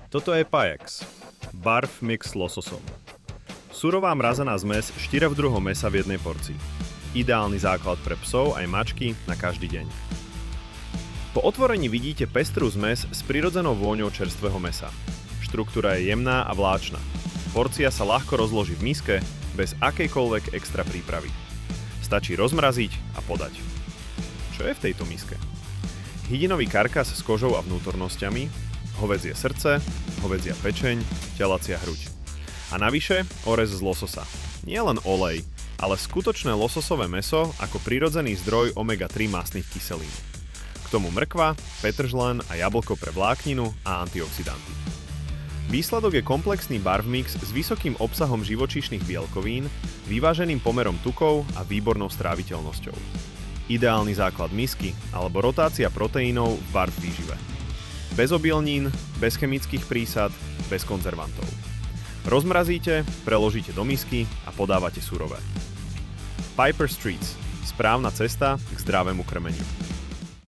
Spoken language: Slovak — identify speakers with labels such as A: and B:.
A: Toto je Pajex. Barf mix s lososom. Surová mrazená zmes 4 druhov mesa v jednej porcii. Ideálny základ pre psov aj mačky na každý deň. Po otvorení vidíte pestrú zmes s prirodzenou vôňou čerstvého mesa. Štruktúra je jemná a vláčna. Porcia sa ľahko rozloží v miske bez akejkoľvek extra prípravy. Stačí rozmraziť a podať. Čo je v tejto miske? Hydinový karkas s kožou a vnútornosťami, hovädzie srdce, hovädzia pečeň, telacia hruď. A navyše orez z lososa. Nie len olej, ale skutočné lososové mäso ako prirodzený zdroj omega-3 mastných kyselín. K tomu mrkva, petržlen a jablko pre vlákninu a antioxidanty. Výsledok je komplexný barf mix s vysokým obsahom živočíšnych bielkovín, vyváženým pomerom tukov a výbornou stráviteľnosťou. Ideálny základ misky alebo rotácia proteínov v barf výžive. Bez obilnín, bez chemických prísad, bez konzervantov. Rozmrazíte, preložíte do misky a podávate surové. Piper Streets. Správna cesta k zdravému krmeniu.